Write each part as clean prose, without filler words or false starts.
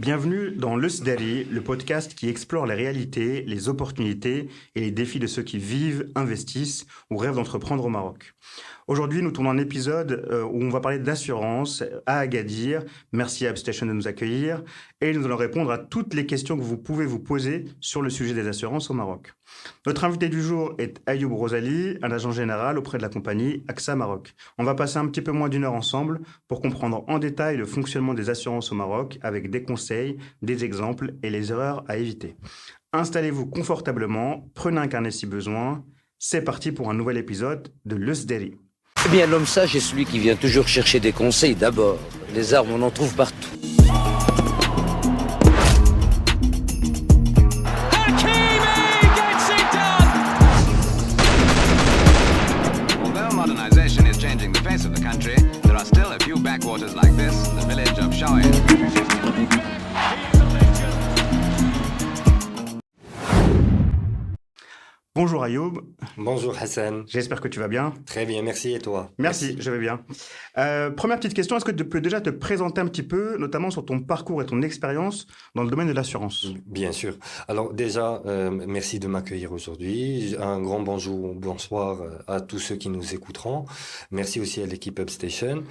Bienvenue dans Le Sdari, le podcast qui explore les réalités, les opportunités et les défis de ceux qui vivent, investissent ou rêvent d'entreprendre au Maroc. Aujourd'hui, nous tournons un épisode où on va parler d'assurance à Agadir. Merci à UpStation de nous accueillir et nous allons répondre à toutes les questions que vous pouvez vous poser sur le sujet des assurances au Maroc. Notre invité du jour est Ayoub Rosali, un agent général auprès de la compagnie AXA Maroc. On va passer un petit peu moins d'une heure ensemble pour comprendre en détail le fonctionnement des assurances au Maroc avec des conseils, des exemples et les erreurs à éviter. Installez-vous confortablement, prenez un carnet si besoin. C'est parti pour un nouvel épisode de Le Sdari. Eh bien, l'homme sage est celui qui vient toujours chercher des conseils d'abord. Les armes, on en trouve partout. Although modernization is changing the face of the country, there are still a few backwaters like this, the village of Shawid. Bonjour Ayoub, Bonjour Hassan, j'espère que tu vas bien. très bien, merci et toi? Merci, je vais bien. Première petite question, est-ce que tu peux déjà te présenter un petit peu, notamment sur ton parcours et ton expérience dans le domaine de l'assurance? Bien sûr. Alors déjà, merci de m'accueillir aujourd'hui. Un grand bonjour, bonsoir à tous ceux qui nous écouteront. Merci aussi à l'équipe UpStation.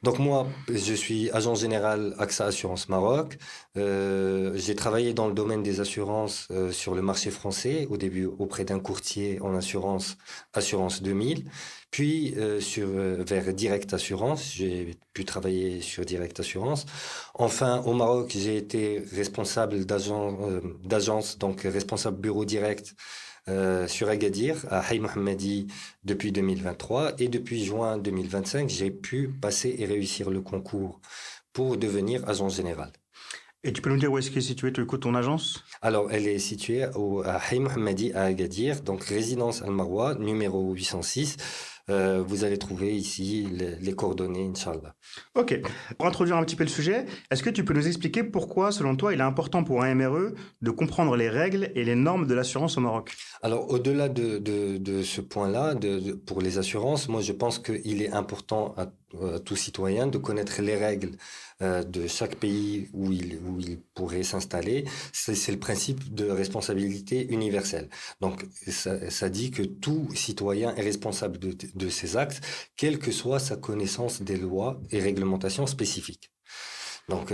Donc moi, je suis agent général AXA Assurance Maroc. J'ai travaillé dans le domaine des assurances sur le marché français, au début auprès d'un courtier en assurance, Assurance 2000. Puis vers Direct Assurance, j'ai pu travailler sur Direct Assurance. Enfin, au Maroc, j'ai été responsable d'agence, donc responsable bureau direct sur Agadir, à Haï Mohammadi, depuis 2023. Et depuis juin 2025, j'ai pu passer et réussir le concours pour devenir agent général. Et tu peux nous dire où est-ce qu'est située du coup ton agence? Alors, elle est située à Haï Mohammadi, à Agadir, donc résidence Al-Marwa, numéro 806. Vous allez trouver ici les coordonnées, Inch'Allah. Ok, pour introduire un petit peu le sujet, est-ce que tu peux nous expliquer pourquoi, selon toi, il est important pour un MRE de comprendre les règles et les normes de l'assurance au Maroc? Alors, au-delà de ce point-là, pour les assurances, moi, je pense qu'il est important à tout citoyen de connaître les règles de chaque pays où il pourrait s'installer. C'est le principe de responsabilité universelle. Donc, ça dit que tout citoyen est responsable de ses actes, quelle que soit sa connaissance des lois et réglementations spécifiques. Donc,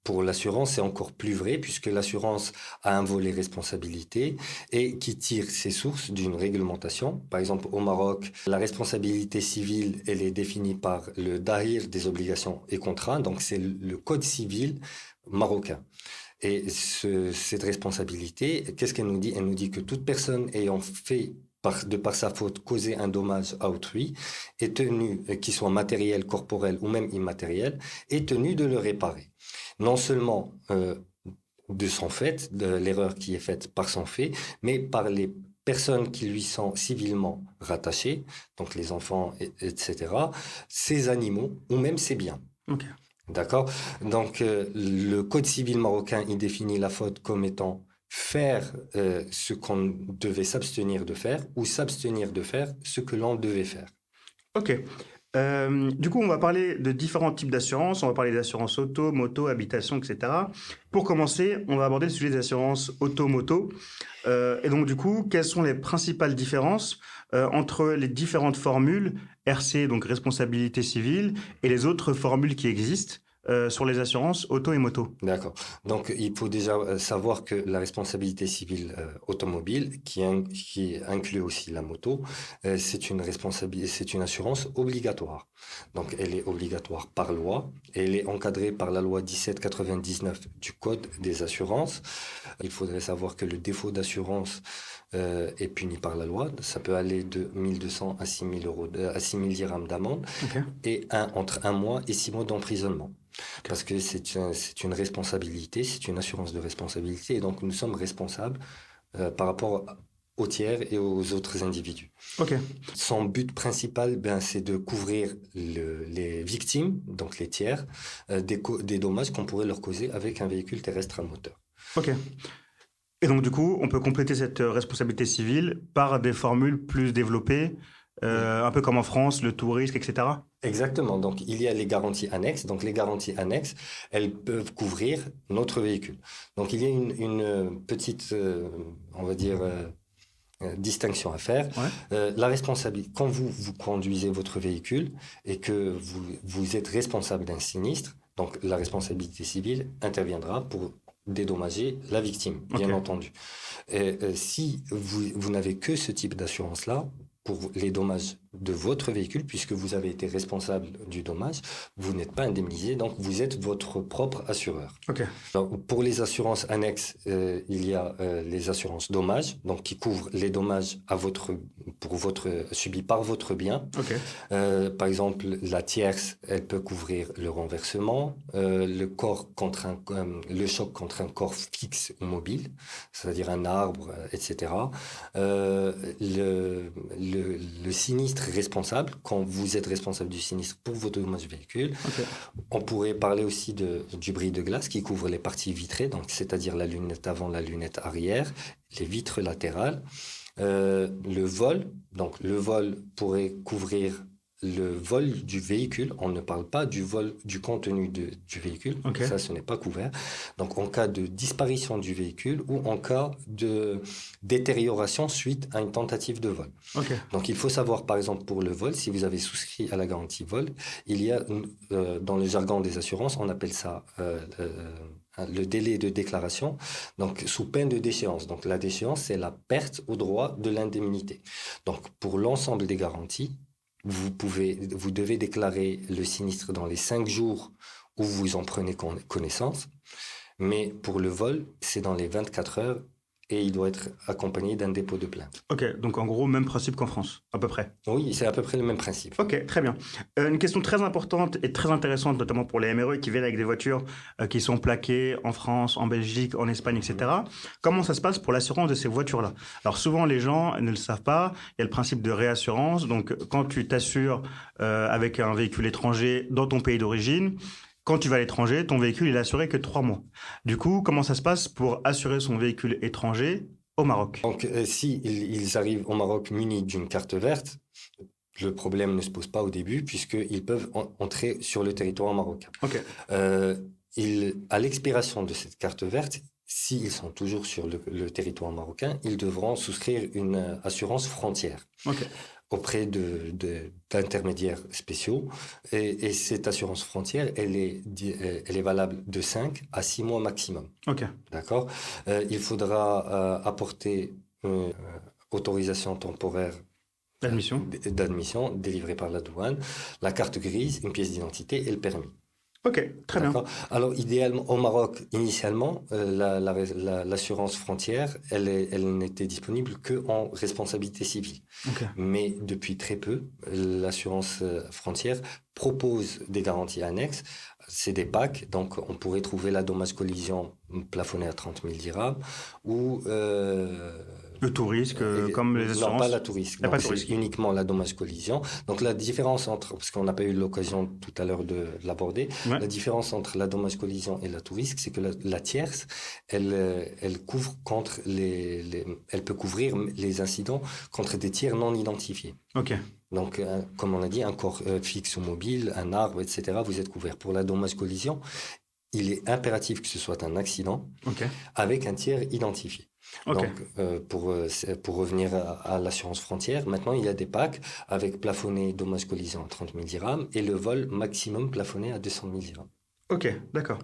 pour l'assurance, c'est encore plus vrai puisque l'assurance a un volet responsabilité et qui tire ses sources d'une réglementation. Par exemple, au Maroc, la responsabilité civile, elle est définie par le Dahir des obligations et contrats. Donc, c'est le code civil marocain. Et cette responsabilité, qu'est-ce qu'elle nous dit? Elle nous dit que toute personne ayant fait de par sa faute, causer un dommage à autrui, est tenu, qu'il soit matériel, corporel ou même immatériel, est tenu de le réparer. Non seulement de son fait, de l'erreur qui est faite par son fait, mais par les personnes qui lui sont civilement rattachées, donc les enfants, etc., ses animaux ou même ses biens. Ok. D'accord? Donc, le Code civil marocain, il définit la faute comme étant faire ce qu'on devait s'abstenir de faire ou s'abstenir de faire ce que l'on devait faire. Ok. Du coup, on va parler de différents types d'assurances. On va parler d'assurance auto, moto, habitation, etc. Pour commencer, on va aborder le sujet des assurances auto-moto. Et donc, du coup, quelles sont les principales différences entre les différentes formules RC, donc responsabilité civile, et les autres formules qui existent sur les assurances auto et moto? D'accord. Donc, il faut déjà savoir que la responsabilité civile automobile, qui inclut aussi la moto, c'est une assurance obligatoire. Donc, elle est obligatoire par loi. Et elle est encadrée par la loi 1799 du Code des assurances. Il faudrait savoir que le défaut d'assurance est puni par la loi. Ça peut aller de 1200 à 6000 euros, à 6000 dirhams d'amende et entre 1 mois et 6 mois d'emprisonnement. Parce que c'est une responsabilité, c'est une assurance de responsabilité et donc nous sommes responsables par rapport aux tiers et aux autres individus. Ok. Son but principal, c'est de couvrir les victimes, donc les tiers, des dommages qu'on pourrait leur causer avec un véhicule terrestre à moteur. Ok. Et donc, du coup, on peut compléter cette responsabilité civile par des formules plus développées un peu comme en France, le tout risque, etc. Exactement. Donc, il y a les garanties annexes. Donc, les garanties annexes, elles peuvent couvrir notre véhicule. Donc, il y a une petite, on va dire, distinction à faire. Ouais. La responsabilité, quand vous conduisez votre véhicule et que vous êtes responsable d'un sinistre, donc la responsabilité civile interviendra pour dédommager la victime, bien entendu. Et, si vous n'avez que ce type d'assurance-là, pour les dommages de votre véhicule, puisque vous avez été responsable du dommage, vous n'êtes pas indemnisé, donc vous êtes votre propre assureur. Donc, pour les assurances annexes, il y a les assurances dommages, donc qui couvrent les dommages subis par votre bien. Par exemple, la tierce, elle peut couvrir le renversement, le choc contre un corps fixe ou mobile, c'est-à-dire un arbre, etc. Le sinistre responsable, quand vous êtes responsable du sinistre pour vos dommages véhicules. On pourrait parler aussi du bris de glace qui couvre les parties vitrées, donc c'est-à-dire la lunette avant, la lunette arrière, les vitres latérales. Le vol, donc le vol pourrait couvrir le vol du véhicule. On ne parle pas du vol du contenu du véhicule. Ça, ce n'est pas couvert. Donc, en cas de disparition du véhicule ou en cas de détérioration suite à une tentative de vol. Donc, il faut savoir, par exemple, pour le vol, si vous avez souscrit à la garantie vol, il y a, dans le jargon des assurances, on appelle ça le délai de déclaration, donc sous peine de déchéance. Donc, la déchéance, c'est la perte au droit de l'indemnité. Donc, pour l'ensemble des garanties, vous devez déclarer le sinistre dans les 5 jours où vous en prenez connaissance. Mais pour le vol, c'est dans les 24 heures et il doit être accompagné d'un dépôt de plainte. Donc en gros, même principe qu'en France, à peu près. Oui, c'est à peu près le même principe. Très bien. Une question très importante et très intéressante, notamment pour les MRE qui viennent avec des voitures qui sont plaquées en France, en Belgique, en Espagne, etc. Comment ça se passe pour l'assurance de ces voitures-là? Alors souvent, les gens ne le savent pas. Il y a le principe de réassurance. Donc quand tu t'assures avec un véhicule étranger dans ton pays d'origine, quand tu vas à l'étranger, ton véhicule il est assuré que 3 mois. Du coup, comment ça se passe pour assurer son véhicule étranger au Maroc? Donc, si ils arrivent au Maroc munis d'une carte verte, le problème ne se pose pas au début puisqu'ils peuvent entrer sur le territoire marocain. À l'expiration de cette carte verte, s'ils sont toujours sur le territoire marocain, ils devront souscrire une assurance frontière. Auprès d'intermédiaires spéciaux. Et cette assurance frontière, elle est valable de 5 à 6 mois maximum. D'accord. Il faudra apporter autorisation temporaire d'admission délivrée par la douane, la carte grise, une pièce d'identité et le permis. Très bien. Alors, idéalement, au Maroc, initialement, l'assurance frontière, elle n'était disponible qu'en responsabilité civile. Mais depuis très peu, l'assurance frontière propose des garanties annexes. C'est des packs, donc on pourrait trouver la dommage-collision plafonnée à 30 000 dirhams ou... le tout risque, comme les assurances. Non, pas la tout risque. C'est uniquement la dommage-collision. Donc la différence entre, parce qu'on n'a pas eu l'occasion tout à l'heure de l'aborder, la différence entre la dommage-collision et la tout risque, c'est que la tierce, elle couvre contre elle peut couvrir les incidents contre des tiers non identifiés. Donc, comme on a dit, un corps fixe ou mobile, un arbre, etc., vous êtes couvert. Pour la dommage-collision, il est impératif que ce soit un accident avec un tiers identifié. Donc, pour revenir à l'assurance frontière, maintenant, il y a des packs avec plafonné dommage-collision à 30 000 dirhams et le vol maximum plafonné à 200 000 dirhams. D'accord.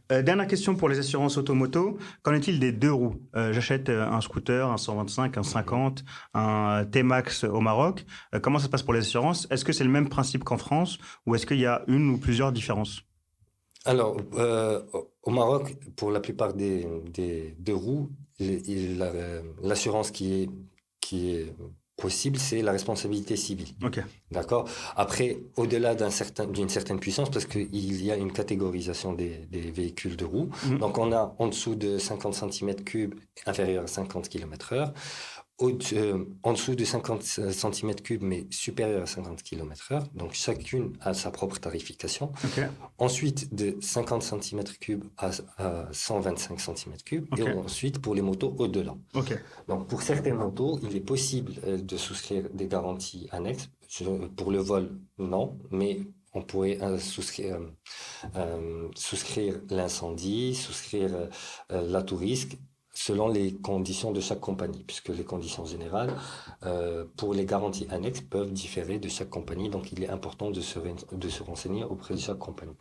Dernière question pour les assurances automoto. Qu'en est-il des 2 roues? J'achète un scooter, un 125, un 50, un T-Max au Maroc. Comment ça se passe pour les assurances? Est-ce que c'est le même principe qu'en France ou est-ce qu'il y a une ou plusieurs différences? Alors, au Maroc, pour la plupart des 2 roues, l'assurance qui est possible, c'est la responsabilité civile. D'accord. Après, au-delà d'une certaine puissance, parce qu'il y a une catégorisation des véhicules de roues. Donc, on a en dessous de 50 cm3, inférieur à 50 km/h. En dessous de 50 cm3, mais supérieur à 50 km/h. Donc, chacune a sa propre tarification. Ok. Ensuite, de 50 cm3 à 125 cm3. Ok. Et ensuite, pour les motos, au-delà. Ok. Donc, pour certaines motos, il est possible de souscrire des garanties annexes. Pour le vol, non, mais on pourrait souscrire l'incendie, souscrire l'atout-risque, selon les conditions de chaque compagnie, puisque les conditions générales, pour les garanties annexes, peuvent différer de chaque compagnie. Donc, il est important de se renseigner auprès de chaque compagnie.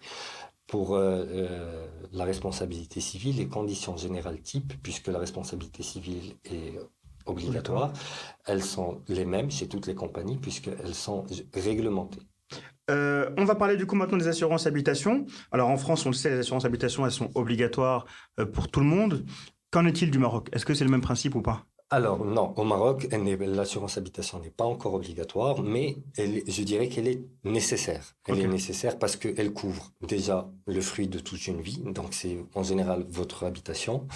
Pour la responsabilité civile, les conditions générales type, puisque la responsabilité civile est obligatoire, elles sont les mêmes chez toutes les compagnies, puisqu'elles sont réglementées. On va parler du coup maintenant des assurances habitation. Alors en France, on le sait, les assurances habitation, elles sont obligatoires pour tout le monde. Qu'en est-il du Maroc? Est-ce que c'est le même principe ou pas? Alors non, au Maroc, l'assurance habitation n'est pas encore obligatoire, mais je dirais qu'elle est nécessaire. Elle est nécessaire parce qu'elle couvre déjà le fruit de toute une vie, donc c'est en général votre habitation.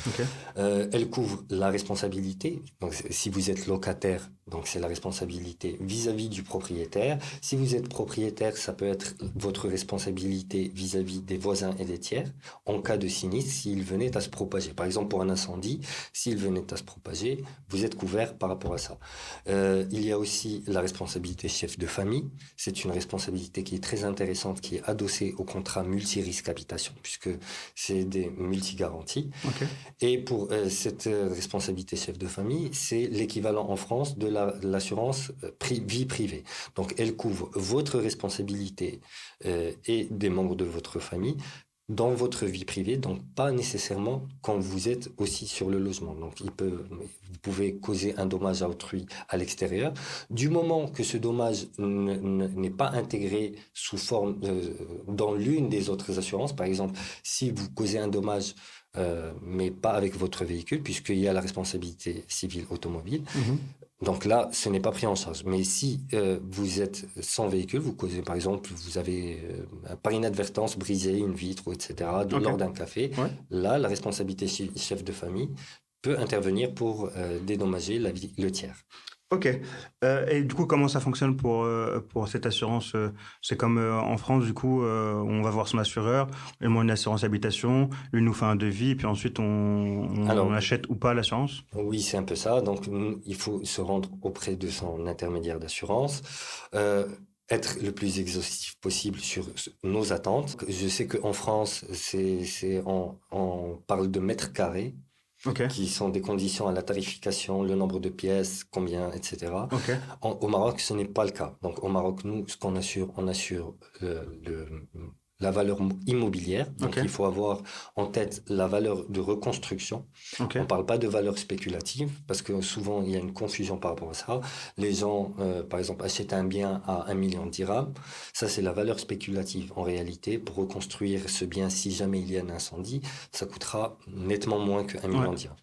Elle couvre la responsabilité, donc si vous êtes locataire, donc c'est la responsabilité vis-à-vis du propriétaire. Si vous êtes propriétaire, ça peut être votre responsabilité vis-à-vis des voisins et des tiers en cas de sinistre s'il venait à se propager. Par exemple, pour un incendie, s'il venait à se propager, vous êtes couvert par rapport à ça. Il y a aussi la responsabilité chef de famille. C'est une responsabilité qui est très intéressante, qui est adossée au contrat multi-risque habitation, puisque c'est des multi-garanties. Et pour cette responsabilité chef de famille, c'est l'équivalent en France de l'assurance vie privée. Donc, elle couvre votre responsabilité et des membres de votre famille dans votre vie privée, donc pas nécessairement quand vous êtes aussi sur le logement. Donc, vous pouvez causer un dommage à autrui à l'extérieur. Du moment que ce dommage n'est pas intégré sous forme dans l'une des autres assurances, par exemple, si vous causez un dommage mais pas avec votre véhicule, puisqu'il y a la responsabilité civile automobile. Donc là, ce n'est pas pris en charge. Mais si vous êtes sans véhicule, vous causez, par exemple, vous avez par inadvertance brisé une vitre, etc., lors d'un café, là, la responsabilité chef de famille peut intervenir pour dédommager le tiers. Ok. Et du coup, comment ça fonctionne pour cette assurance? C'est comme en France, du coup, on va voir son assureur, il met une assurance habitation, lui nous fait un devis, puis ensuite on achète ou pas l'assurance? Oui, c'est un peu ça. Donc, il faut se rendre auprès de son intermédiaire d'assurance. Être le plus exhaustif possible sur nos attentes. Je sais qu'en France, on parle de mètres carrés. Qui sont des conditions à la tarification, le nombre de pièces, combien, etc. Au Maroc, ce n'est pas le cas. Donc, au Maroc, nous, ce qu'on assure, on assure la valeur immobilière. Donc, il faut avoir en tête la valeur de reconstruction. On ne parle pas de valeur spéculative parce que souvent, il y a une confusion par rapport à ça. Les gens, par exemple, achètent un bien à 1 million de dirhams. Ça, c'est la valeur spéculative. En réalité, pour reconstruire ce bien, si jamais il y a un incendie, ça coûtera nettement moins que 1 million de dirhams.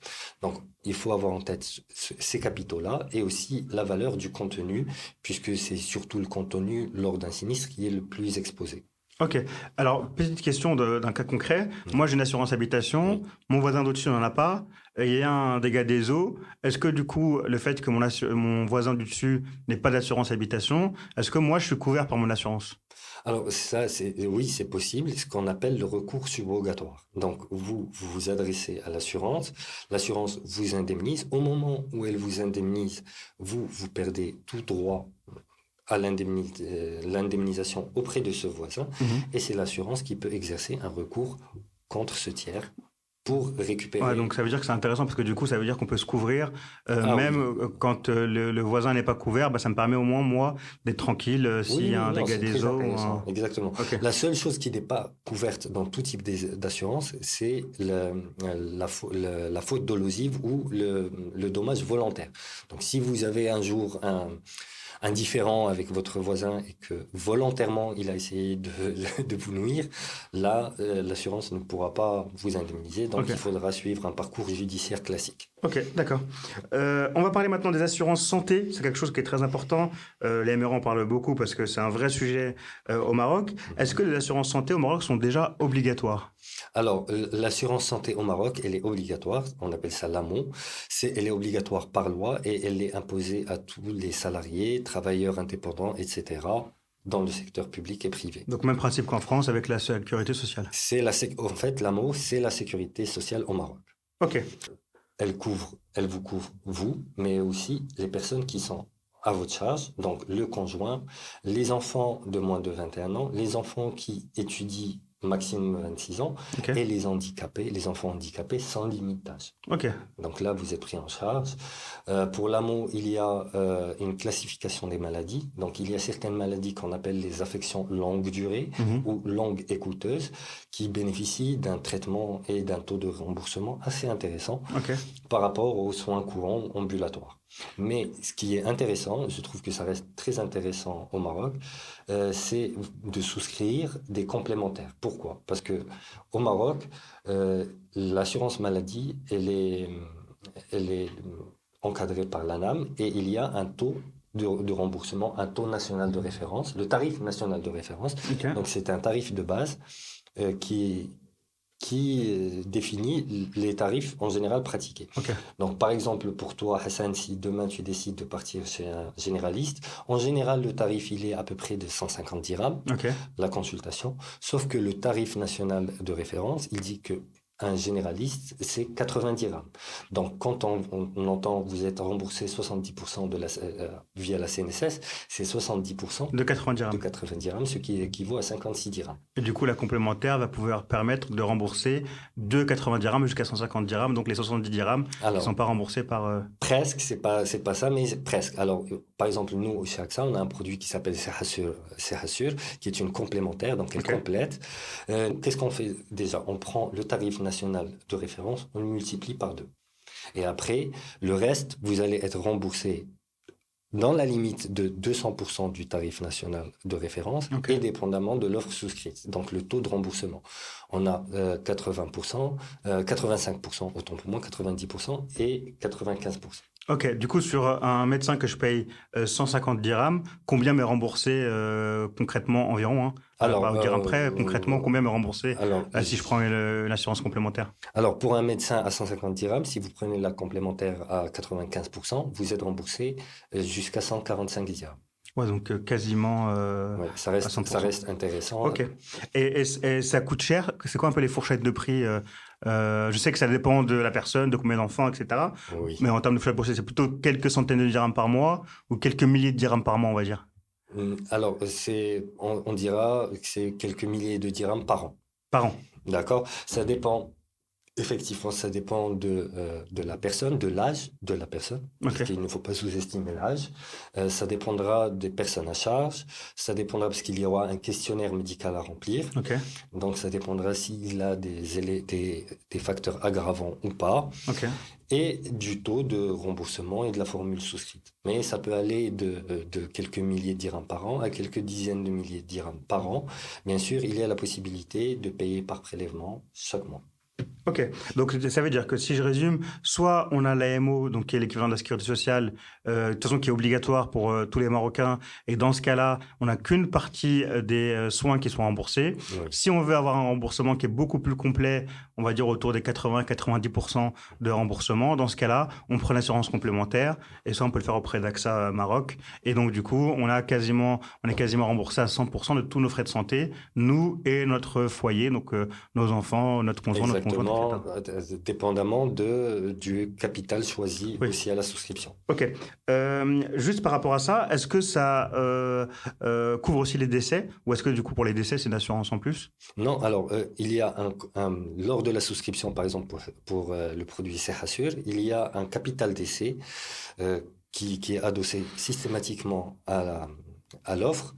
Donc, il faut avoir en tête ces capitaux-là et aussi la valeur du contenu, puisque c'est surtout le contenu lors d'un sinistre qui est le plus exposé. Ok. Alors, petite question d'un cas concret. Moi, j'ai une assurance habitation. Mon voisin d'au-dessus n'en a pas. Il y a un dégât des eaux. Est-ce que, du coup, le fait que mon voisin du dessus n'ait pas d'assurance habitation, est-ce que moi, je suis couvert par mon assurance? Alors, oui, c'est possible. C'est ce qu'on appelle le recours subrogatoire. Donc, vous vous adressez à l'assurance. L'assurance vous indemnise. Au moment où elle vous indemnise, vous perdez tout droit à l'indemnisation auprès de ce voisin, et c'est l'assurance qui peut exercer un recours contre ce tiers pour récupérer. Donc ça veut dire que c'est intéressant parce que du coup ça veut dire qu'on peut se couvrir quand le voisin n'est pas couvert. Ça me permet au moins moi d'être tranquille s'il y a un dégât des eaux. Exactement. La seule chose qui n'est pas couverte dans tout type d'assurance, c'est la faute dolosive ou le dommage volontaire. Donc si vous avez un jour un différend avec votre voisin et que volontairement il a essayé de vous nuire, là l'assurance ne pourra pas vous indemniser, donc il faudra suivre un parcours judiciaire classique. Ok, d'accord. On va parler maintenant des assurances santé, c'est quelque chose qui est très important. Les MRA en parlent beaucoup parce que c'est un vrai sujet au Maroc. Est-ce que les assurances santé au Maroc sont déjà obligatoires? Alors, l'assurance santé au Maroc, elle est obligatoire. On appelle ça l'AMO. Elle est obligatoire par loi et elle est imposée à tous les salariés, travailleurs indépendants, etc., dans le secteur public et privé. Donc même principe qu'en France avec la sécurité sociale. En fait, l'AMO, c'est la sécurité sociale au Maroc. Ok. Elle vous couvre, vous, mais aussi les personnes qui sont à votre charge, donc le conjoint, les enfants de moins de 21 ans, les enfants qui étudient maximum 26 ans, Ok. et les enfants handicapés sans limite d'âge. Ok. Donc là, vous êtes pris en charge. Pour l'AMO, il y a une classification des maladies. Donc il y a certaines maladies qu'on appelle les affections longue durée ou longues et coûteuses qui bénéficient d'un traitement et d'un taux de remboursement assez intéressant par rapport aux soins courants ambulatoires. Mais ce qui est intéressant, je trouve que ça reste très intéressant au Maroc, c'est de souscrire des complémentaires. Pourquoi ? Parce que au Maroc, l'assurance maladie, elle est encadrée par l'ANAM et il y a un taux de remboursement, un taux national de référence, le tarif national de référence. Donc c'est un tarif de base qui définit les tarifs en général pratiqués. Donc, par exemple, pour toi, Hassan, si demain tu décides de partir chez un généraliste, en général, le tarif, il est à peu près de 150 dirhams, la consultation, sauf que le tarif national de référence, il dit que un généraliste, c'est 90 dirhams. Donc, quand on entend que vous êtes remboursé 70% via la CNSS, c'est 70% de 80 dirhams. De 80 dirhams, ce qui équivaut à 56 dirhams. Et du coup, la complémentaire va pouvoir permettre de rembourser de 80 dirhams jusqu'à 150 dirhams, donc les 70 dirhams qui ne sont pas remboursés par... Presque, c'est pas ça, mais presque. Alors, par exemple, nous, chez AXA, on a un produit qui s'appelle Sehassur, qui est une complémentaire, donc elle complète. Qu'est-ce qu'on fait déjà ? On prend le tarif national de référence, on le multiplie par 2. Et après, le reste, vous allez être remboursé dans la limite de 200% du tarif national de référence et dépendamment de l'offre souscrite. Donc, le taux de remboursement. On a 80%, 85%, autant pour moi, 90% et 95%. Ok, du coup, sur un médecin que je paye 150 dirhams, combien m'est remboursé concrètement environ Alors, pas vous dire après, concrètement, combien m'est remboursé si je prends une assurance complémentaire? Alors, pour un médecin à 150 dirhams, si vous prenez la complémentaire à 95%, vous êtes remboursé jusqu'à 145 dirhams. Ouais, donc quasiment ça reste intéressant. Ok. Et ça coûte cher? C'est quoi un peu les fourchettes de prix? Je sais que ça dépend de la personne, de combien d'enfants, etc. Oui. Mais en termes de fourchette de prix, c'est plutôt quelques centaines de dirhams par mois ou quelques milliers de dirhams par mois, on va dire? Alors, on dira que c'est quelques milliers de dirhams par an. Par an. D'accord? Ça dépend. Effectivement, ça dépend de la personne, de l'âge de la personne. Parce qu'il ne faut pas sous-estimer l'âge. Ça dépendra des personnes à charge. Ça dépendra parce qu'il y aura un questionnaire médical à remplir. Donc, ça dépendra s'il a des facteurs aggravants ou pas. Et du taux de remboursement et de la formule souscrite. Mais ça peut aller de quelques milliers de dirhams par an à quelques dizaines de milliers de dirhams par an. Bien sûr, il y a la possibilité de payer par prélèvement chaque mois. Ok, donc ça veut dire que si je résume, soit on a l'AMO, donc qui est l'équivalent de la sécurité sociale, de toute façon qui est obligatoire pour tous les Marocains, et dans ce cas-là, on n'a qu'une partie des soins qui sont remboursés. Si on veut avoir un remboursement qui est beaucoup plus complet, on va dire autour des 80-90% de remboursement, dans ce cas-là, on prend l'assurance complémentaire, et ça on peut le faire auprès d'AXA Maroc, et donc du coup, on est quasiment remboursé à 100% de tous nos frais de santé, nous et notre foyer, donc nos enfants, notre conjoint, notre conjointe. Dépendamment du capital choisi aussi à la souscription. Ok. Juste par rapport à ça, est-ce que ça couvre aussi les décès ou est-ce que du coup pour les décès c'est une assurance en plus? Non, alors il y a lors de la souscription par exemple pour le produit Sehassur, il y a un capital décès qui est adossé systématiquement à l'offre.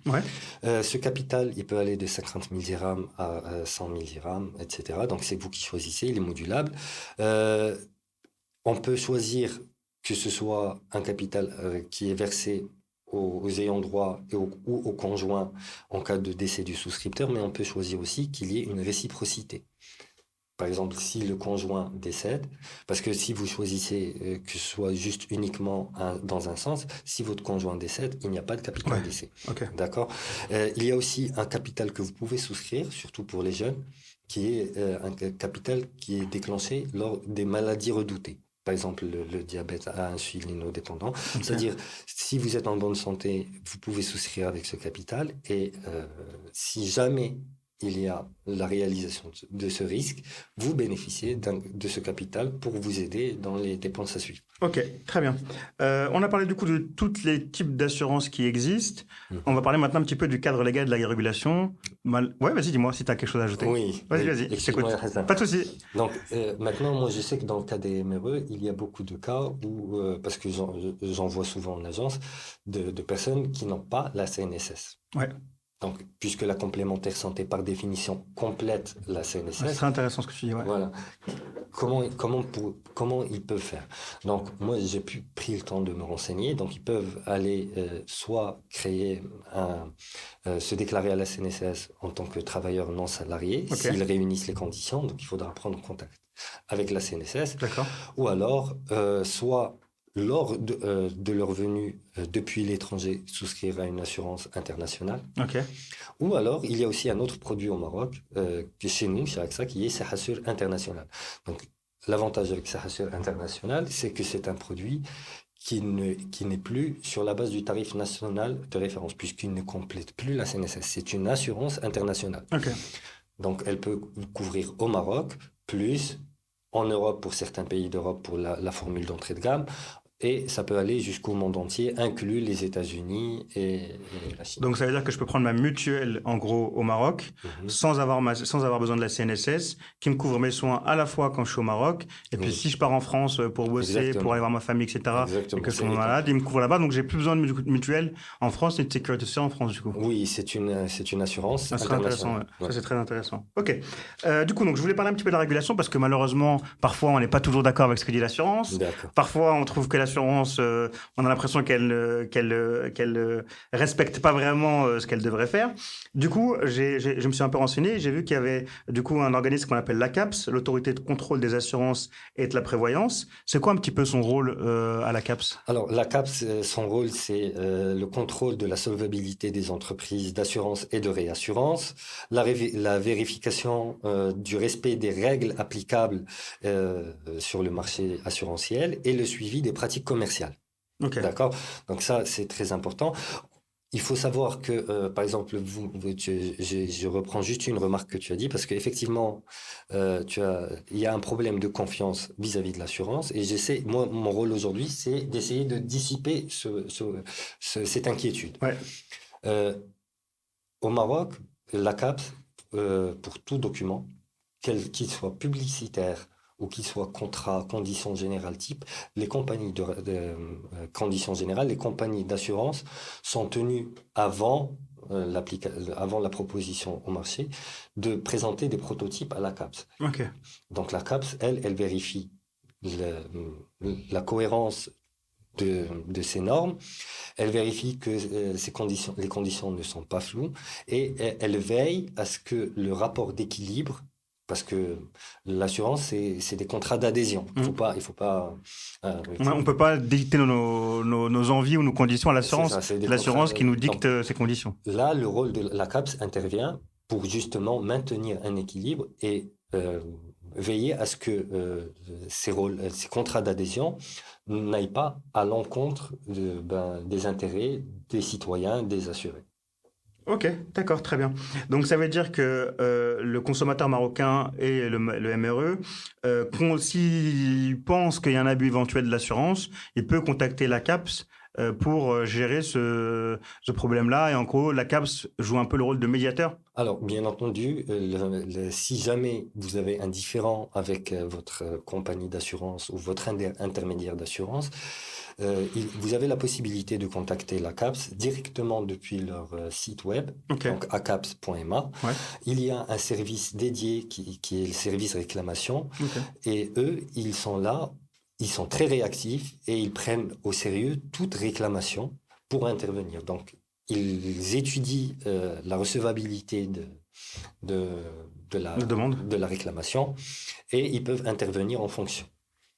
Ce capital, il peut aller de 50 000 dirhams à 100 000 dirhams, etc. Donc, c'est vous qui choisissez, il est modulable. On peut choisir que ce soit un capital qui est versé aux ayants droit ou aux conjoints en cas de décès du souscripteur, mais on peut choisir aussi qu'il y ait une réciprocité. Par exemple, si le conjoint décède, parce que si vous choisissez que ce soit juste uniquement dans un sens, si votre conjoint décède, il n'y a pas de capital décès. D'accord. Il y a aussi un capital que vous pouvez souscrire, surtout pour les jeunes, qui est un capital qui est déclenché lors des maladies redoutées. Par exemple, le diabète insulinodépendant. Ok. C'est-à-dire, si vous êtes en bonne santé, vous pouvez souscrire avec ce capital. Et si jamais il y a la réalisation de ce risque, vous bénéficiez de ce capital pour vous aider dans les dépenses à suivre. Ok, très bien. On a parlé du coup de tous les types d'assurances qui existent. On va parler maintenant un petit peu du cadre légal de la régulation. Ouais, vas-y, dis-moi si tu as quelque chose à ajouter. Oui. Vas-y, oui. vas-y, je Excuse-moi, t'écoute. Hassan. Pas de souci. Donc, maintenant, moi, je sais que dans le cas des MRE, il y a beaucoup de cas où, parce que j'en vois souvent en agence, de personnes qui n'ont pas la CNSS. Ouais, Donc, puisque la complémentaire santé, par définition, complète la c'est CNSS, très intéressant ce que tu dis. Ouais. voilà. Comment ils peuvent faire? Donc, moi, j'ai pris le temps de me renseigner. Donc, ils peuvent aller soit créer se déclarer à la CNSS en tant que travailleur non salarié, Ok. s'ils réunissent les conditions. Donc, il faudra prendre contact avec la CNSS. D'accord. Ou alors, soit lors de leur venue depuis l'étranger, souscrire à une assurance internationale. Ok. Ou alors, il y a aussi un autre produit au Maroc, que chez nous, chez AXA, qui est Sahassur International. Donc, l'avantage avec Sahassur International, c'est que c'est un produit qui n'est plus sur la base du tarif national de référence, puisqu'il ne complète plus la CNSS. C'est une assurance internationale. Ok. Donc, elle peut couvrir au Maroc, plus en Europe pour certains pays d'Europe pour la formule d'entrée de gamme. Et ça peut aller jusqu'au monde entier, inclus les États-Unis et la Chine. Donc ça veut dire que je peux prendre ma mutuelle en gros au Maroc sans avoir besoin de la CNSS qui me couvre mes soins à la fois quand je suis au Maroc et puis Oui. si je pars en France pour bosser, Exactement. pour aller voir ma famille, etc. Exactement. et que je C'est tombe malade, il me couvre là-bas. Donc j'ai plus besoin de mutuelle en France ni de sécurité sociale en France du coup. Oui, c'est une assurance Ça serait intéressant, internationale. ouais. Ouais. Ça c'est très intéressant. Ok. Du coup, donc je voulais parler un petit peu de la régulation parce que malheureusement, parfois on n'est pas toujours d'accord avec ce que dit l'assurance. D'accord. Parfois, on trouve que l'assurance, on a l'impression qu'elle respecte pas vraiment ce qu'elle devrait faire. Du coup, je me suis un peu renseigné. J'ai vu qu'il y avait du coup un organisme qu'on appelle l'ACAPS, l'autorité de contrôle des assurances et de la prévoyance. C'est quoi un petit peu son rôle à l'ACAPS? Alors, la CAPS, son rôle, c'est le contrôle de la solvabilité des entreprises d'assurance et de réassurance, la vérification du respect des règles applicables sur le marché assurantiel et le suivi des pratiques commerciales. Ok. D'accord? Donc ça, c'est très important. Il faut savoir que, par exemple, je reprends juste une remarque que tu as dit, parce qu'effectivement, il y a un problème de confiance vis-à-vis de l'assurance, et moi, mon rôle aujourd'hui, c'est d'essayer de dissiper cette inquiétude. Ouais. Au Maroc, la CAPS, pour tout document, qu'il soit publicitaire ou qu'il soit contrat, conditions générales type, les compagnies conditions générales, les compagnies d'assurance sont tenues avant la proposition au marché de présenter des prototypes à la CAPS. Ok. Donc la CAPS, elle vérifie la cohérence de ces normes, elle vérifie que les conditions ne sont pas floues et elle veille à ce que le rapport d'équilibre, parce que l'assurance, c'est des contrats d'adhésion. Il faut pas. On peut pas dicter nos envies ou nos conditions à l'assurance. C'est des L'assurance contrats, qui nous dicte ses conditions. Là, le rôle de la CAPS intervient pour justement maintenir un équilibre et veiller à ce que ces contrats d'adhésion n'aillent pas à l'encontre des intérêts des citoyens, des assurés. Ok, d'accord, très bien. Donc ça veut dire que le consommateur marocain et le MRE, s'il pense qu'il y a un abus éventuel de l'assurance, il peut contacter la CAPS pour gérer ce problème-là. Et en gros, la CAPS joue un peu le rôle de médiateur. Alors, bien entendu, si jamais vous avez un différend avec votre compagnie d'assurance ou votre intermédiaire d'assurance, vous avez la possibilité de contacter la CAPS directement depuis leur site web, Okay. donc acaps.ma. Ouais. Il y a un service dédié qui est le service réclamation. Okay. Et eux, ils sont là, ils sont très réactifs et ils prennent au sérieux toute réclamation pour intervenir. Donc, ils étudient la recevabilité de la réclamation et ils peuvent intervenir en fonction.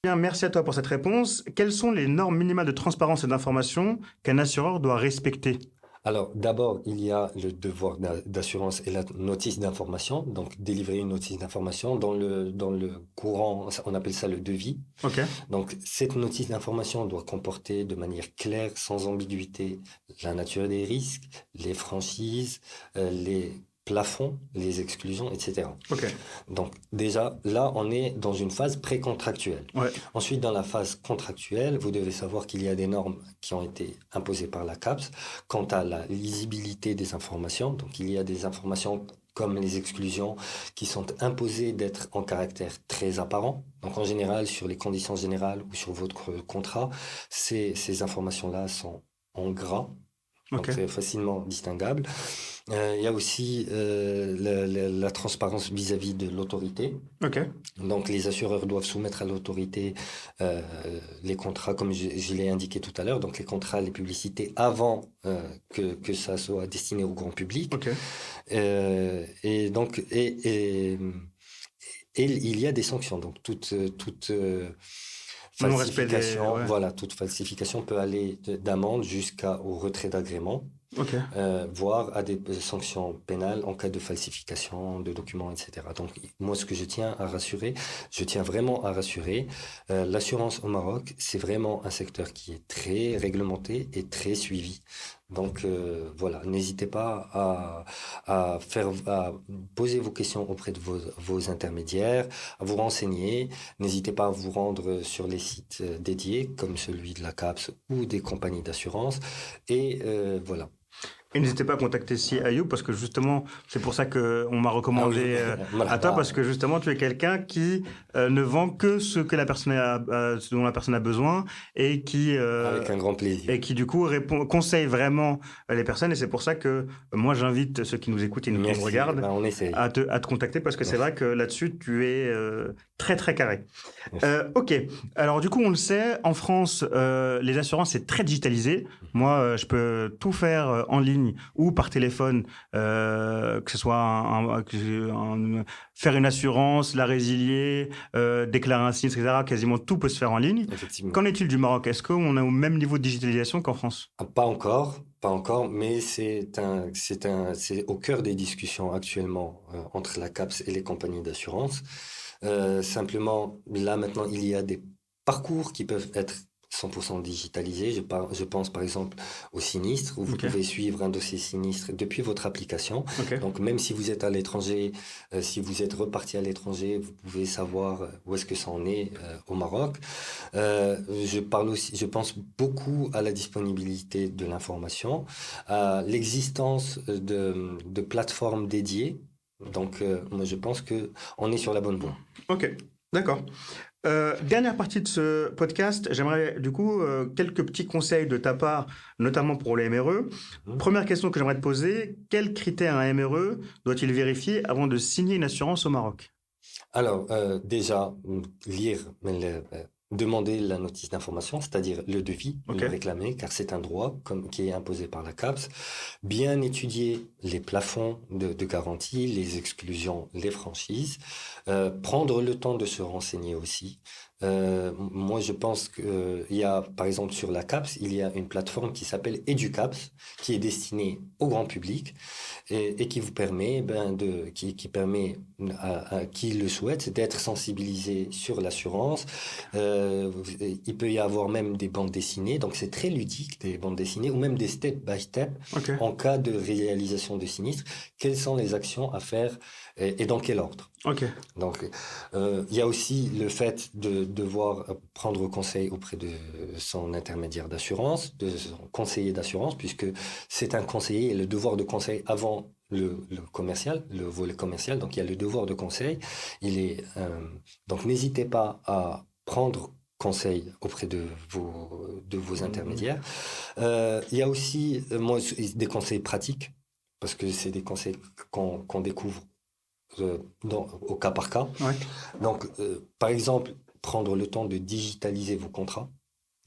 Bien, merci à toi pour cette réponse. Quelles sont les normes minimales de transparence et d'information qu'un assureur doit respecter? Alors, d'abord, il y a le devoir d'assurance et la notice d'information. Donc, délivrer une notice d'information dans le courant, on appelle ça le devis. Ok, Donc, cette notice d'information doit comporter de manière claire, sans ambiguïté, la nature des risques, les franchises, les plafonds, les exclusions, etc. ok, Donc, déjà, là, on est dans une phase précontractuelle. ouais, Ensuite, dans la phase contractuelle, vous devez savoir qu'il y a des normes qui ont été imposées par la CAPS quant à la lisibilité des informations. Donc, il y a des informations comme les exclusions qui sont imposées d'être en caractère très apparent. Donc, en général, sur les conditions générales ou sur votre contrat, ces informations-là sont en gras. Donc, ok, c'est facilement distinguable. Il y a aussi la transparence vis-à-vis de l'autorité. ok, Donc, les assureurs doivent soumettre à l'autorité euh, les contrats, comme je l'ai indiqué tout à l'heure, donc les contrats, les publicités, avant que ça soit destiné au grand public. ok. Et donc, et il y a des sanctions. Donc, toute Non-respect des... falsification, Ouais, voilà, toute falsification peut aller d'amende jusqu'au retrait d'agrément, ok. voire à des sanctions pénales en cas de falsification de documents, etc. Donc, moi, ce que je tiens vraiment à rassurer, l'assurance au Maroc, c'est vraiment un secteur qui est très réglementé et très suivi. Donc, voilà, n'hésitez pas à poser vos questions auprès de vos intermédiaires, à vous renseigner. N'hésitez pas à vous rendre sur les sites dédiés, comme celui de la CAPS ou des compagnies d'assurance. Et voilà. Et n'hésitez pas à contacter si Ayoub parce que justement, c'est pour ça qu'on m'a Ah oui, recommandé à toi Marhaba. parce que justement, tu es quelqu'un qui ne vend que ce que la personne ce dont la personne a besoin et Avec un grand plaisir. et qui du coup conseille vraiment les personnes. Et c'est pour ça que moi, j'invite ceux qui nous écoutent et qui nous Merci. regardent Ben, on essaye. à te contacter parce que c'est vrai que là-dessus, tu es très très carré. Merci. Ok, alors du coup, on le sait, en France, les assurances, c'est très digitalisé. Moi, je peux tout faire en ligne ou par téléphone, que ce soit faire une assurance, la résilier, déclarer un sinistre, etc. Quasiment tout peut se faire en ligne. Effectivement. Qu'en est-il du Maroc? Est-ce qu'on est au même niveau de digitalisation qu'en France? Ah, pas encore, mais c'est au cœur des discussions actuellement entre la CAPS et les compagnies d'assurance. Simplement, là maintenant, il y a des parcours qui peuvent être 100% digitalisés. Je pense par exemple au sinistre, où vous Ok, pouvez suivre un dossier sinistre depuis votre application. ok, Donc même si vous êtes à l'étranger, si vous êtes reparti à l'étranger, vous pouvez savoir où est-ce que ça en est au Maroc. Je pense beaucoup à la disponibilité de l'information, à l'existence de plateformes dédiées. Donc, moi, je pense que on est sur la bonne voie. ok, d'accord. Dernière partie de ce podcast, j'aimerais du coup quelques petits conseils de ta part, notamment pour les MRE. Mhm. Première question que j'aimerais te poser, quels critères un MRE doit-il vérifier avant de signer une assurance au Maroc? Alors, déjà, lire, demander la notice d'information, c'est-à-dire le devis, Ok, le réclamer, car c'est un droit qui est imposé par la CAPS. Bien étudier les plafonds de garantie, les exclusions, les franchises. Prendre le temps de se renseigner aussi. Moi, je pense qu'il y a, par exemple, sur la CAPS, il y a une plateforme qui s'appelle EduCaps, qui est destinée au grand public et qui vous permet, qui permet à qui le souhaite d'être sensibilisé sur l'assurance. Il peut y avoir même des bandes dessinées, donc c'est très ludique, des bandes dessinées, ou même des step by step ok, en cas de réalisation de sinistre. Quelles sont les actions à faire et dans quel ordre? ok, Donc, il y a aussi le fait de devoir prendre conseil auprès de son intermédiaire d'assurance, de son conseiller d'assurance, puisque c'est un conseiller et le devoir de conseil avant le commercial, le volet commercial. Donc, il y a le devoir de conseil. Donc, n'hésitez pas à prendre conseil auprès de vos intermédiaires. Il y a aussi, moi, des conseils pratiques, parce que c'est des conseils qu'on découvre au cas par cas. ouais, Donc, par exemple, prendre le temps de digitaliser vos contrats.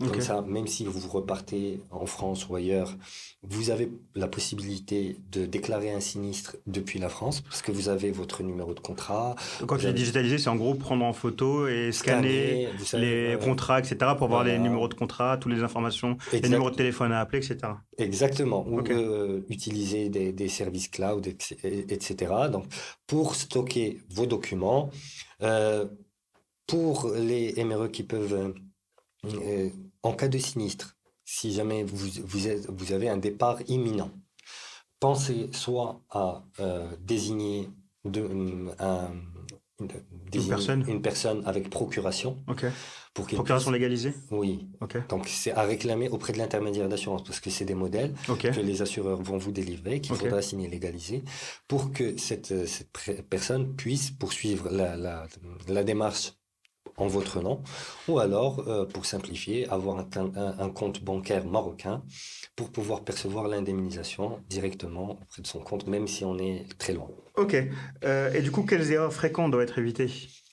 Ok. Comme ça, même si vous repartez en France ou ailleurs, vous avez la possibilité de déclarer un sinistre depuis la France parce que vous avez votre numéro de contrat. Quand Vous tu dis avez digitaliser, c'est en gros prendre en photo et scanner scanné, vous savez, les contrats, etc., pour voir les voilà, numéros de contrat, toutes les informations, les exact, numéros de téléphone à appeler, etc. exactement, ou Ok. utiliser des services cloud, etc. Donc, pour stocker vos documents, euh, pour les MRE qui peuvent en cas de sinistre, si jamais vous avez un départ imminent, pensez soit à un- une, Une désigner personne. une personne avec procuration Ok. pour qu'elle Procuration puisse. légalisée. Oui. Ok. Donc, c'est à réclamer auprès de l'intermédiaire d'assurance parce que c'est des modèles Ok. que les assureurs vont vous délivrer, qu'il Ok. faudra signer légalisé pour que cette personne puisse poursuivre la démarche en votre nom, ou alors, pour simplifier, avoir un compte bancaire marocain pour pouvoir percevoir l'indemnisation directement auprès de son compte, même si on est très loin. Ok. Et du coup, quelles erreurs fréquentes doivent être évitées?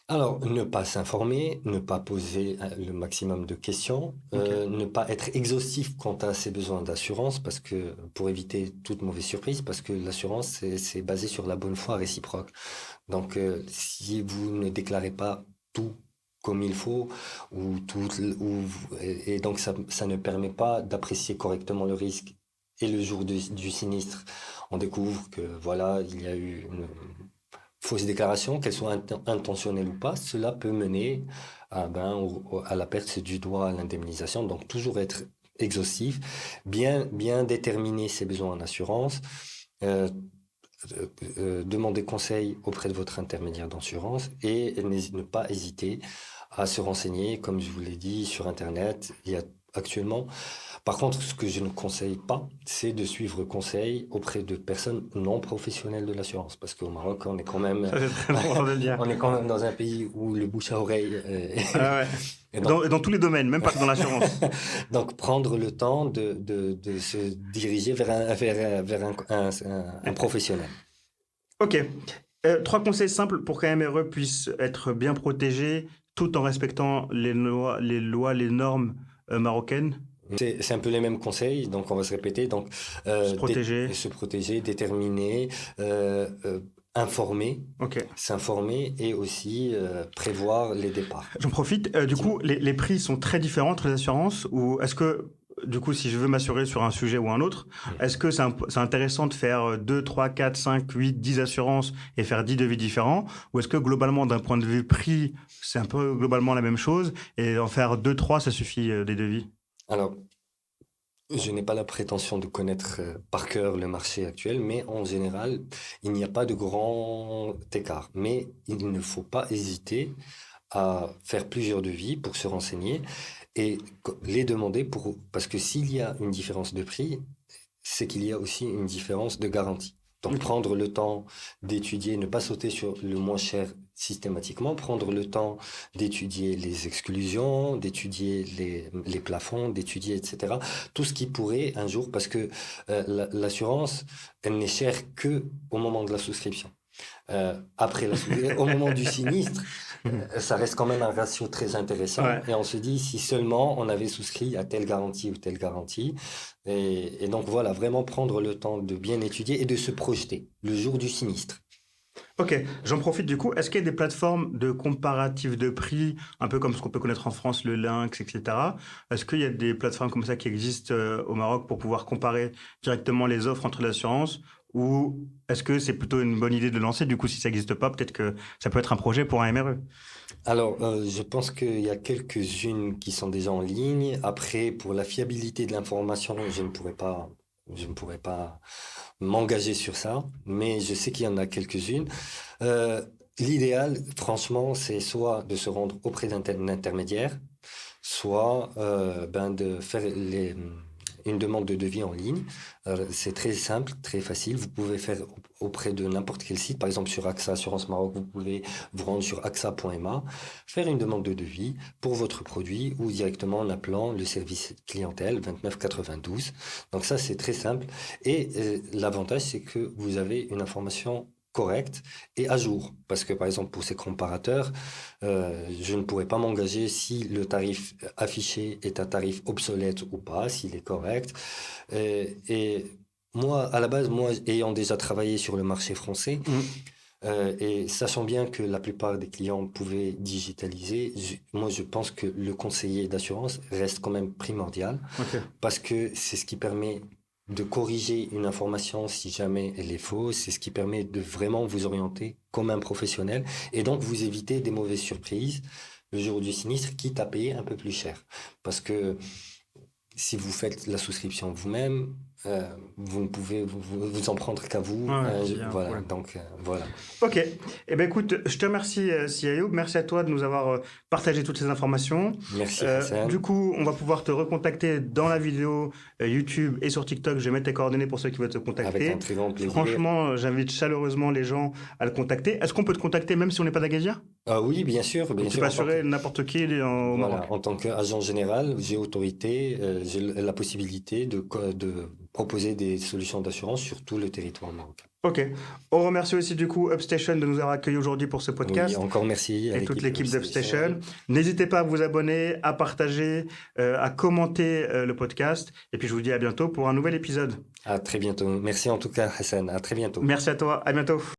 Alors, ne pas s'informer, ne pas poser le maximum de questions, Ok. ne pas être exhaustif quant à ses besoins d'assurance, parce que pour éviter toute mauvaise surprise, parce que l'assurance, c'est basé sur la bonne foi réciproque. Donc, si vous ne déclarez pas tout comme il faut, et donc ça ne permet pas d'apprécier correctement le risque. Et le jour du sinistre, on découvre que voilà, il y a eu une fausse déclaration, qu'elle soit intentionnelle ou pas, cela peut mener à la perte du droit à l'indemnisation. Donc, toujours être exhaustif, bien déterminer ses besoins en assurance, euh, demander conseil auprès de votre intermédiaire d'assurance et ne pas hésiter à se renseigner, comme je vous l'ai dit, sur Internet. Il y a actuellement. Par contre, ce que je ne conseille pas, c'est de suivre conseil auprès de personnes non professionnelles de l'assurance. Parce qu'au Maroc, on est quand même, Ça, c'est très important de le dire. on est quand même dans un pays où le bouche à oreille Ah ouais. et donc, Dans tous les domaines, même pas que dans l'assurance. donc prendre le temps de se diriger vers un professionnel. Ok. 3 conseils simples pour qu'un MRE puisse être bien protégé tout en respectant les normes marocaines. C'est un peu les mêmes conseils, donc on va se répéter. Donc, Se protéger. se protéger, déterminer, informer, Ok. s'informer et aussi prévoir les départs. J'en profite. Du coup, les prix sont très différents entre les assurances ou est-ce que, du coup, si je veux m'assurer sur un sujet ou un autre, est-ce que c'est intéressant de faire 2, 3, 4, 5, 8, 10 assurances et faire 10 devis différents? Ou est-ce que globalement, d'un point de vue prix, c'est un peu globalement la même chose et en faire 2, 3, ça suffit des devis? Alors, je n'ai pas la prétention de connaître par cœur le marché actuel, mais en général, il n'y a pas de grand écart. Mais il ne faut pas hésiter à faire plusieurs devis pour se renseigner et les demander parce que s'il y a une différence de prix, c'est qu'il y a aussi une différence de garantie. Donc, Ok. prendre le temps d'étudier, ne pas sauter sur le moins cher systématiquement, prendre le temps d'étudier les exclusions, d'étudier les plafonds, d'étudier, etc. Tout ce qui pourrait un jour, parce que l'assurance, elle n'est chère que au moment de la souscription. Au moment du sinistre, ça reste quand même un ratio très intéressant. Ouais. Et on se dit, si seulement on avait souscrit à telle garantie ou telle garantie. Et donc voilà, vraiment prendre le temps de bien étudier et de se projeter le jour du sinistre. Ok, j'en profite du coup. Est-ce qu'il y a des plateformes de comparatif de prix, un peu comme ce qu'on peut connaître en France, le Lynx, etc. Est-ce qu'il y a des plateformes comme ça qui existent au Maroc pour pouvoir comparer directement les offres entre l'assurance? Ou est-ce que c'est plutôt une bonne idée de lancer? Du coup, si ça n'existe pas, peut-être que ça peut être un projet pour un MRE. Alors, je pense qu'il y a quelques-unes qui sont déjà en ligne. Après, pour la fiabilité de l'information, je ne pourrais pas m'engager sur ça, mais je sais qu'il y en a quelques-unes. L'idéal, franchement, c'est soit de se rendre auprès d'un intermédiaire, soit de faire une demande de devis en ligne. C'est très simple, très facile. Vous pouvez faire auprès de n'importe quel site. Par exemple, sur AXA Assurance Maroc, vous pouvez vous rendre sur axa.ma, faire une demande de devis pour votre produit ou directement en appelant le service clientèle 29 92. Donc ça, c'est très simple. Et l'avantage, c'est que vous avez une information correct et à jour. Parce que, par exemple, pour ces comparateurs, je ne pourrais pas m'engager si le tarif affiché est un tarif obsolète ou pas, s'il est correct. Et moi, à la base, moi, ayant déjà travaillé sur le marché français, et sachant bien que la plupart des clients pouvaient digitaliser, moi, je pense que le conseiller d'assurance reste quand même primordial Ok. parce que c'est ce qui permet de corriger une information si jamais elle est fausse, c'est ce qui permet de vraiment vous orienter comme un professionnel et donc vous éviter des mauvaises surprises le jour du sinistre, quitte à payer un peu plus cher. Parce que si vous faites la souscription vous-même, vous ne pouvez vous en prendre qu'à vous. Voilà, ouais. donc voilà. Ok. Eh ben écoute, je te remercie, Si Ayoub. Merci à toi de nous avoir partagé toutes ces informations. Merci Hassan. Du coup, on va pouvoir te recontacter dans la vidéo YouTube et sur TikTok. Je vais mettre tes coordonnées pour ceux qui veulent te contacter. Avec un très grand plaisir. Franchement, j'invite chaleureusement les gens à le contacter. Est-ce qu'on peut te contacter même si on n'est pas d'Agadir? Ah oui, bien sûr. Bien Tu sûr, peux assurer n'importe qui au Maroc. Voilà, en tant qu'agent général, j'ai autorité, j'ai la possibilité de proposer des solutions d'assurance sur tout le territoire marocain. Ok. On remercie aussi du coup Upstation de nous avoir accueillis aujourd'hui pour ce podcast. Oui, encore merci à Et toute l'équipe d'Upstation. d'Upstation. N'hésitez pas à vous abonner, à partager, à commenter le podcast. Et puis je vous dis à bientôt pour un nouvel épisode. À très bientôt. Merci en tout cas Hassan, à très bientôt. Merci à toi, à bientôt.